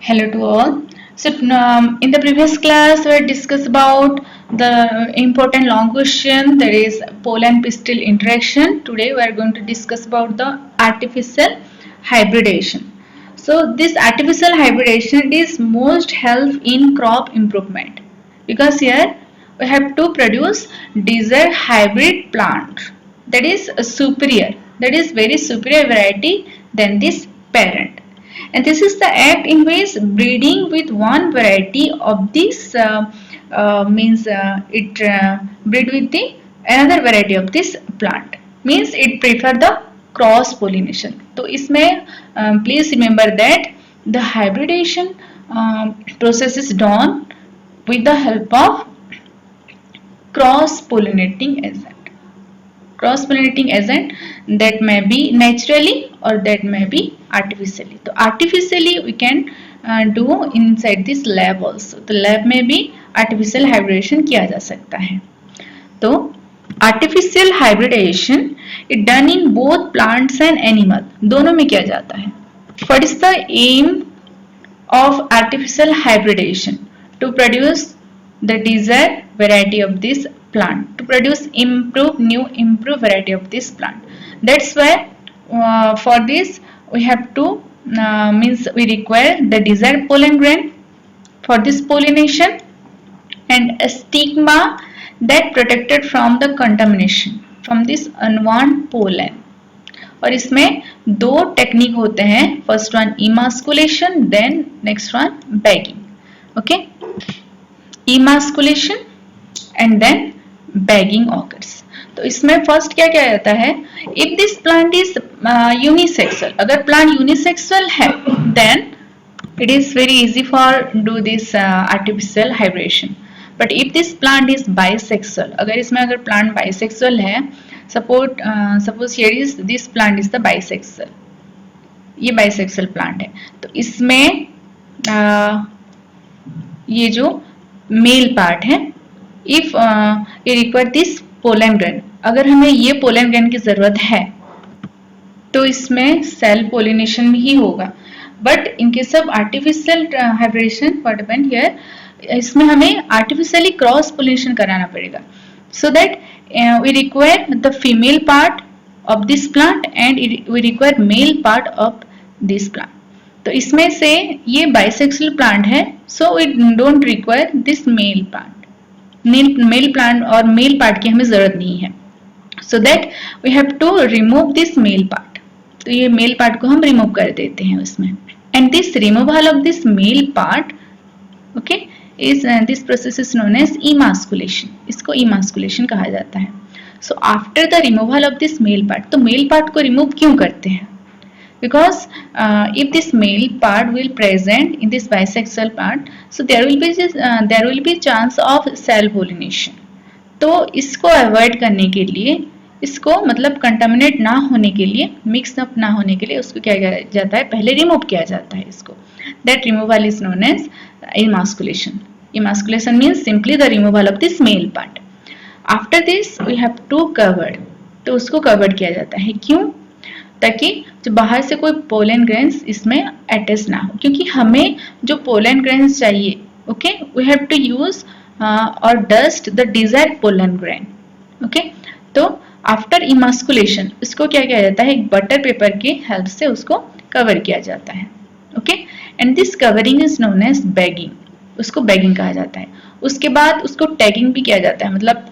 Hello to all. In the previous class, we discussed about the important long question, that is pole and pistil interaction. Today, we are going to discuss about the artificial hybridization. So, this artificial hybridization is most help in crop improvement because here we have to produce desired hybrid plant that is superior, that is very superior variety than this parent. And this is the act in which breeding with one variety of this means it breed with the another variety of this plant, means it prefer the cross pollination. तो इसमें please remember that the hybridization process is done with the help of cross pollinating agent that may be naturally or that may be artificially. तो artificially we can do inside this lab also. तो lab में भी artificial hybridization किया जा सकता है. तो artificial hybridization is done in both plants and animal, दोनों में किया जाता है. What is the aim of artificial hybridization? To produce the desired variety of this plant, to produce improved variety of this plant. That's why for this we have to means we require the desired pollen grain for this pollination and a stigma that protected from the contamination from this unwanted pollen. और इसमें दो technique होते हैं, first one emasculation, then next one bagging. Okay, emasculation and then bagging occurs. तो इसमें first क्या किया जाता है, if this plant is unisexual, अगर प्लांट यूनिसेक्सुअल है then it is very easy for do this artificial hybridization. But if this plant is bisexual, अगर इसमें अगर plant bisexual है, suppose here is this plant is the bisexual, ये bisexual plant है, तो इसमें ये जो मेल पार्ट है, if ये require this pollen grain, अगर हमें ये pollen grain की जरूरत है तो इसमें सेल पोलिनेशन ही होगा. But in case of artificial hybridisation what happen here, इसमें हमें आर्टिफिशियली क्रॉस पोलिनेशन कराना पड़ेगा. So that we require the female part of this plant and we require male part of this plant. तो इसमें से ये बाइसेक्सुअल प्लांट है, so we don't require this male part. Male plant और male part की हमें जरूरत नहीं है. So that we have to remove this male part. तो ये मेल पार्ट को हम रिमूव कर देते हैं उसमें. And this removal of this male part, okay, is this process is known as emasculation. इसको emasculation कहा जाता है. So after the removal of this male part, तो मेल पार्ट को रिमूव क्यों करते हैं? Because if this male part will present in this bisexual part, so there will be chance of self pollination. तो इसको अवॉइड करने के लिए, इसको मतलब कंटामिनेट ना होने के लिए, मिक्स अप ना होने के लिए उसको क्या किया जाता है, पहले रिमूव किया जाता है इसको. That removal is known as emasculation. Emasculation means simply the removal of this male part. After this we have to cover. तो उसको कवर किया जाता है. क्यों? ताकि जो बाहर से कोई पोलन ग्रेन्स इसमें अटैच ना हो, क्योंकि हमें जो पोलन ग्रेन्स चाहिए, okay, we have to use और dust the desired pollen grain. Okay, तो आफ्टर इमास्कुलेशन इसको क्या किया जाता है, एक बटर पेपर के हेल्प से उसको कवर किया जाता है. Okay, and this covering is known as bagging. उसको बैगिंग कहा जाता है. उसके बाद उसको टैगिंग भी किया जाता है, मतलब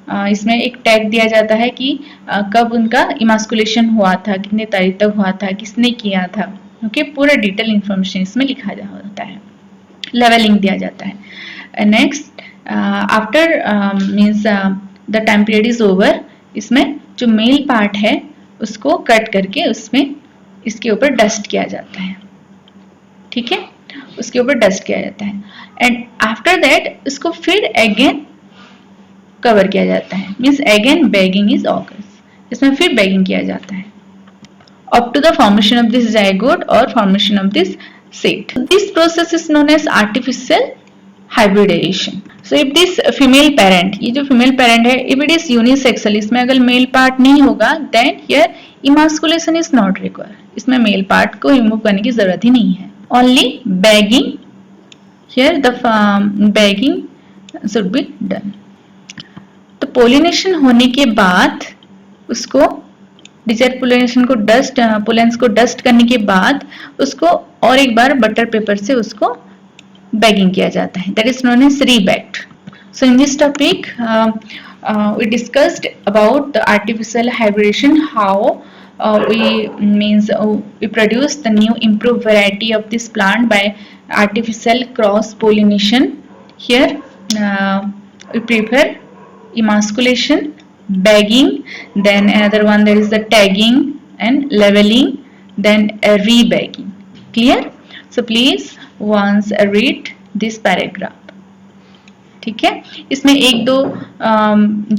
इसमें एक टैग दिया जाता है कि कब उनका इमास्कुलेशन हुआ था, कितने तारीख तक हुआ था, किसने किया था. ओके, पूरा डिटेल इंफॉर्मेशन इसमें लिखा जाता है. लेवलिंग दिया जाता है. Next after means the time period is over, इसमें जो मेल पार्ट है उसको कट करके उसमें इसके ऊपर डस्ट किया जाता है. ठीक है, उसके ऊपर डस्ट किया जाता है. एंड आफ्टर दैट इसको फिर अगेन कवर किया जाता है, means again bagging is occurs. इसमें फिर बैगिंग किया जाता है up to the formation of this zygote और formation of this seed. This process is known as artificial hybridization. So if this female parent, ये जो फीमेल पेरेंट है, if it is unisexual, इसमें अगर मेल पार्ट नहीं होगा, then here emasculation is not required. इसमें male part को remove करने की जरूरत ही नहीं है. only bagging, here the bagging should be done. तो पोलिनेशन होने के बाद उसको डिजायर पोलिनेशन को डस्ट पोलेंस को डस्ट करने के बाद उसको और एक बार बटर पेपर से उसको बैगिंग किया जाता है, that is known as rebagged. So in this topic we discussed about the artificial hybridization, how we produce the new improved variety of this plant by artificial cross pollination. Here we prepare emasculation, bagging, then another one there is the tagging and leveling, then rebagging. Clear? So please once read this paragraph. ठीक है, इसमें एक दो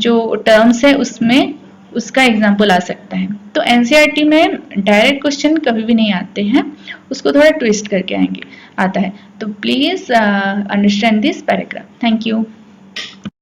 जो terms है उसमें उसका example आ सकता है. तो एनसीईआरटी में डायरेक्ट क्वेश्चन कभी भी नहीं आते हैं, उसको थोड़ा ट्विस्ट करके आता है. तो please understand this paragraph. Thank you.